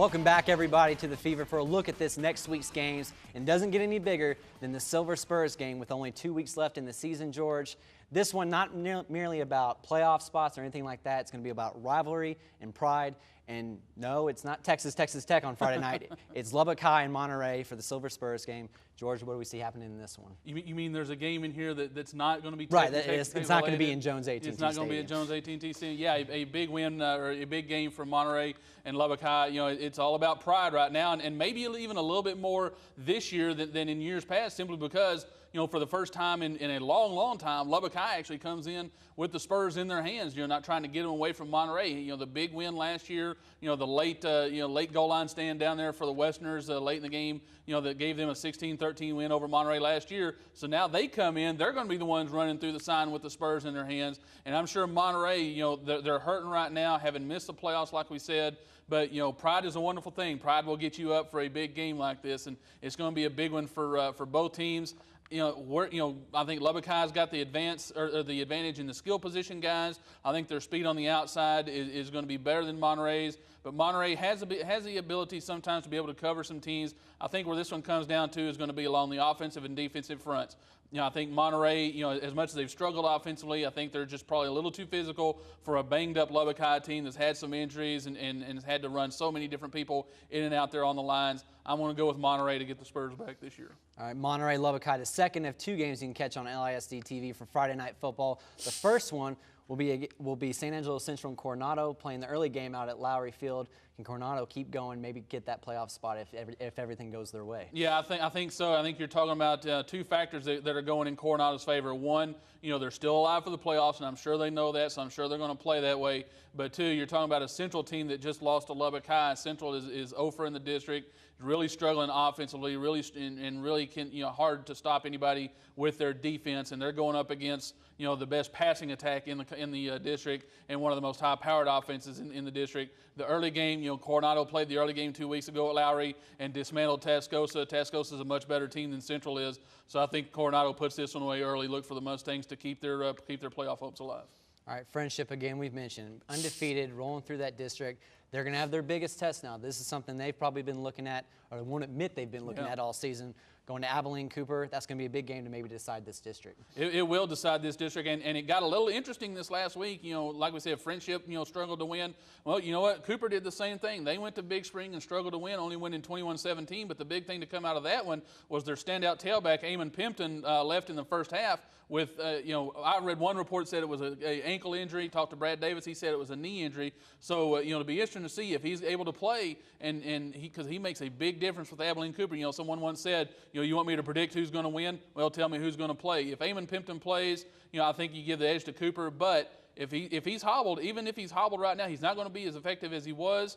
Welcome back, everybody, to the Fever for a look at this next week's games. And doesn't get any bigger than the Silver Spurs game with only 2 weeks left in the season, George. This one not merely about playoff spots or anything like that. It's going to be about rivalry and pride. And no, it's not Texas Tech on Friday night. It's Lubbock High and Monterey for the Silver Spurs game. George, what do we see happening in this one? You mean there's a game in here that's not going to be right? It's not going to be in Jones AT&T It's not going to be at Jones AT&T Stadium. Yeah, a big win or a big game for Monterey and Lubbock High. You know, it's all about pride right now, and maybe even a little bit more this year than in years past, simply because, you know, for the first time in a long, long time, Lubbock High actually comes in with the Spurs in their hands. You know, not trying to get them away from Monterey. You know, the big win last year. You know, the late goal line stand down there for the Westerners late in the game. You know, that gave them a 16-13 win over Monterey last year. So now they come in. They're going to be the ones running through the sign with the Spurs in their hands. And I'm sure Monterey, you know, they're hurting right now, having missed the playoffs, like we said. But, you know, pride is a wonderful thing. Pride will get you up for a big game like this, and it's going to be a big one for both teams. I think Lubbock High's got the advantage in the skill position guys. I think their speed on the outside is going to be better than Monterey's. But Monterey has the ability sometimes to be able to cover some teams. I think where this one comes down to is going to be along the offensive and defensive fronts. You know, I think Monterey, you know, as much as they've struggled offensively, I think they're just probably a little too physical for a banged-up Lubbock High team that's had some injuries and has had to run so many different people in and out there on the lines. I'm going to go with Monterey to get the Spurs back this year. All right, Monterey, Lubbock High, the second of two games you can catch on LISD TV for Friday Night Football. The first one will be San Angelo Central and Coronado playing the early game out at Lowry Field. Can Coronado keep going, maybe get that playoff spot if everything goes their way? Yeah, I think so. I think you're talking about two factors that are going in Coronado's favor. One, you know, they're still alive for the playoffs, and I'm sure they know that, so I'm sure they're going to play that way. But two, you're talking about a Central team that just lost to Lubbock High. Central is 0 in the district, really struggling offensively, really hard to stop anybody with their defense, and they're going up against, you know, the best passing attack in the district and one of the most high-powered offenses in the district. The early game, you know, Coronado played the early game 2 weeks ago at Lowry and dismantled Tascosa. Tascosa is a much better team than Central is, so I think Coronado puts this one away early. Look for the Mustangs to keep their playoff hopes alive. All right, Friendship, again, we've mentioned, undefeated, rolling through that district. They're going to have their biggest test now. This is something they've probably been looking at, or won't admit they've been looking at all season. Going to Abilene Cooper, that's going to be a big game to maybe decide this district. It will decide this district, and it got a little interesting this last week. You know, like we said, Friendship, you know, struggled to win. Well, you know what? Cooper did the same thing. They went to Big Spring and struggled to win, only winning 21-17. But the big thing to come out of that one was their standout tailback, Eamon Pimpton, left in the first half with, you know, I read one report said it was an ankle injury. Talked to Brad Davis, he said it was a knee injury. So, you know, it'll be interesting to see if he's able to play, because he makes a big difference with Abilene Cooper. You know, someone once said, you know, you want me to predict who's going to win? Well, tell me who's going to play. If Eamon Pimpton plays, you know, I think you give the edge to Cooper. But if he's hobbled, even if he's hobbled right now, he's not going to be as effective as he was.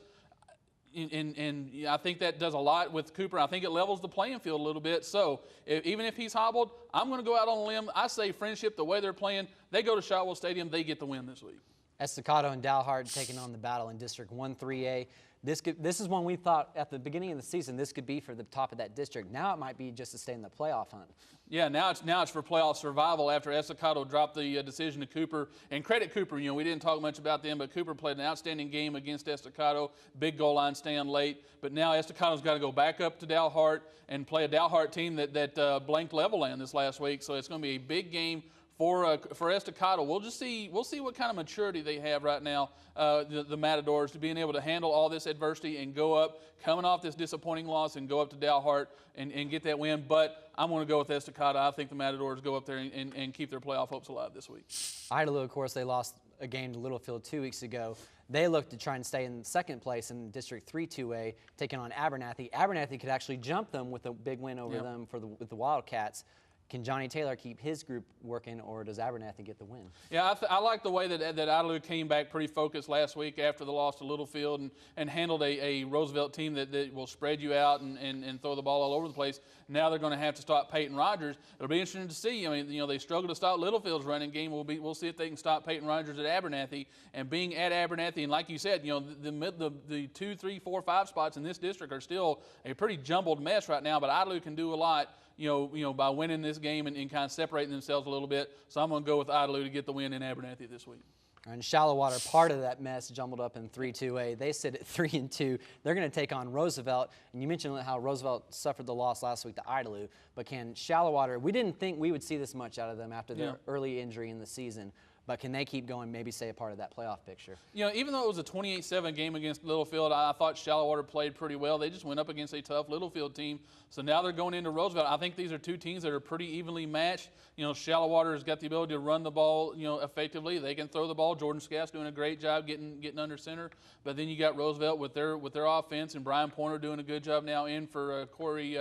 And I think that does a lot with Cooper. I think it levels the playing field a little bit. So even if he's hobbled, I'm going to go out on a limb. I say Friendship, the way they're playing, they go to Shotwell Stadium, they get the win this week. Estacado and Dalhart taking on the battle in District 1-3A. This is one we thought at the beginning of the season this could be for the top of that district. Now it might be just to stay in the playoff hunt. Yeah, now it's for playoff survival after Estacado dropped the decision to Cooper. And credit Cooper, you know, we didn't talk much about them, but Cooper played an outstanding game against Estacado. Big goal line stand late. But now Estacado's got to go back up to Dalhart and play a Dalhart team that blanked Levelland this last week. So it's going to be a big game for Estacado. We'll see what kind of maturity they have right now, the Matadors, to being able to handle all this adversity and go up, coming off this disappointing loss, and go up to Dalhart and get that win. But I'm going to go with Estacado. I think the Matadors go up there and keep their playoff hopes alive this week. Idalou, of course, they lost a game to Littlefield 2 weeks ago. They look to try and stay in second place in District 3-2A, taking on Abernathy. Abernathy could actually jump them with a big win over them with the Wildcats. Can Johnny Taylor keep his group working, or does Abernathy get the win? Yeah, I like the way that Idalou came back pretty focused last week after the loss to Littlefield and handled a Roosevelt team that will spread you out and throw the ball all over the place. Now they're going to have to stop Peyton Rogers. It'll be interesting to see. I mean, you know, they struggled to stop Littlefield's running game. We'll see if they can stop Peyton Rogers at Abernathy. And being at Abernathy, and like you said, you know, the 2, 3, 4, 5 spots in this district are still a pretty jumbled mess right now. But Idalou can do a lot. by winning this game and kind of separating themselves a little bit. So I'm going to go with Idalou to get the win in Abernathy this week. And Shallow Water, part of that mess, jumbled up in 3-2A. They sit at 3-2. They're going to take on Roosevelt. And you mentioned how Roosevelt suffered the loss last week to Idalou. But can Shallow Water, we didn't think we would see this much out of them after their early injury in the season. But can they keep going, maybe stay a part of that playoff picture? Even though it was a 28-7 game against Littlefield, I thought Shallow Water played pretty well. They just went up against a tough Littlefield team. So now they're going into Roosevelt. I think these are two teams that are pretty evenly matched. Shallow Water has got the ability to run the ball, effectively. They can throw the ball. Jordan Scaff's doing a great job getting under center. But then you got Roosevelt with their offense, and Brian Pointer doing a good job now in for Corey.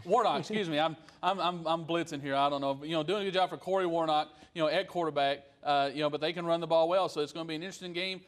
Warnock, excuse me. I'm blitzing here. I don't know. Doing a good job for Corey Warnock, at quarterback. But they can run the ball well, so it's going to be an interesting game.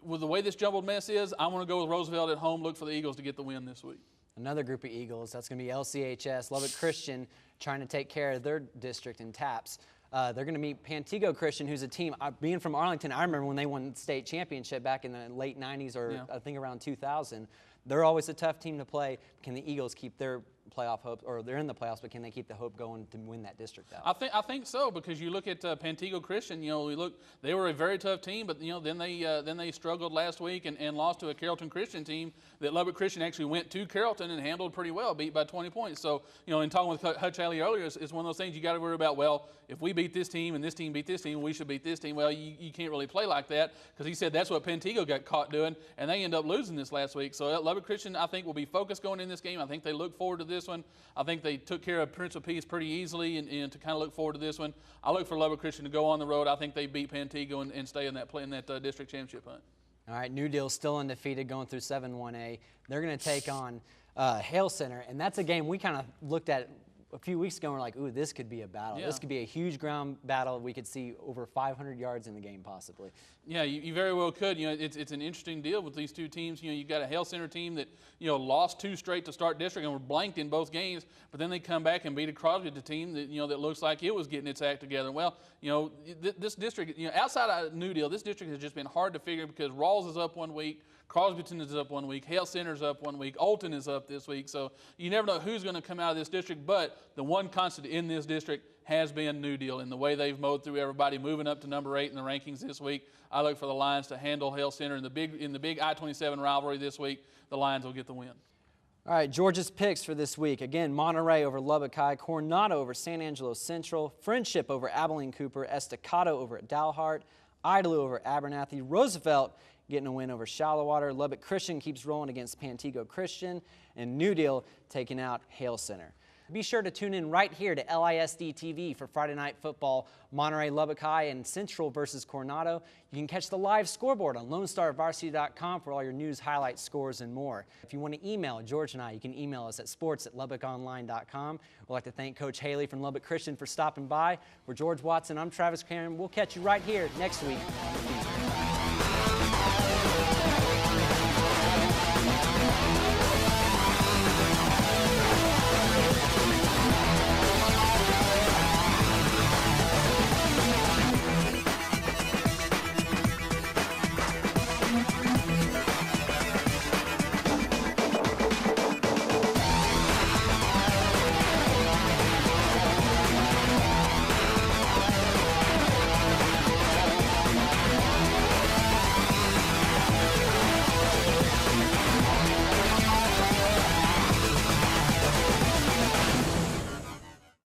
With the way this jumbled mess is, I'm going to go with Roosevelt at home. Look for the Eagles to get the win this week. Another group of Eagles. That's going to be LCHS, Lubbock Christian, trying to take care of their district in TAPS. They're going to meet Pantego Christian, who's a team. Being from Arlington, I remember when they won the state championship back in the late 90s or I think around 2000. They're always a tough team to play. Can the Eagles keep their playoff hopes, or they're in the playoffs, but can they keep the hope going to win that district out? I think so, because you look at Pantego Christian. They were a very tough team, but then they struggled last week and lost to a Carrollton Christian team that Lubbock Christian actually went to Carrollton and handled pretty well, beat by 20 points. So in talking with Hutch Haley earlier, it's one of those things you got to worry about. Well, if we beat this team and this team beat this team, we should beat this team. Well, you can't really play like that, because he said that's what Pantego got caught doing, and they end up losing this last week. So Lubbock Christian, I think, will be focused going in this game. I think they look forward to this one. I think they took care of Prince of Peace pretty easily, and to kind of look forward to this one. I look for Lubbock Christian to go on the road. I think they beat Pantego and stay in that district championship hunt. All right, New Deal still undefeated, going through 7-1A. They're going to take on Hale Center, and that's a game we kind of looked at a few weeks ago and we're like, ooh, this could be a battle. Yeah. This could be a huge ground battle. We could see over 500 yards in the game possibly. Yeah, you very well could. It's an interesting deal with these two teams. You've got a Hale Center team that, lost 2 straight to start district and were blanked in both games, but then they come back and beat a Crosby team that, that looks like it was getting its act together. Well, this district, outside of New Deal, this district has just been hard to figure, because Rawls is up one week, Crosbyton is up one week, Hale Center's up one week, Olton is up this week. So you never know who's going to come out of this district, but the one constant in this district has been New Deal, in the way they've mowed through everybody, moving up to number 8 in the rankings this week. I look for the Lions to handle Hale Center in the big I-27 rivalry this week. The Lions will get the win. All right, Georgia's picks for this week. Again, Monterey over Lubbock High, Coronado over San Angelo Central, Friendship over Abilene Cooper, Estacado over at Dalhart, Idalou over Abernathy, Roosevelt getting a win over Shallow Water, Lubbock Christian keeps rolling against Pantego Christian, and New Deal taking out Hale Center. Be sure to tune in right here to LISD TV for Friday Night Football, Monterey, Lubbock High, and Central versus Coronado. You can catch the live scoreboard on LoneStarVarsity.com for all your news, highlights, scores, and more. If you want to email George and I, you can email us at sports@LubbockOnline.com. We'd like to thank Coach Haley from Lubbock Christian for stopping by. For George Watson, I'm Travis Cameron. We'll catch you right here next week on the feed.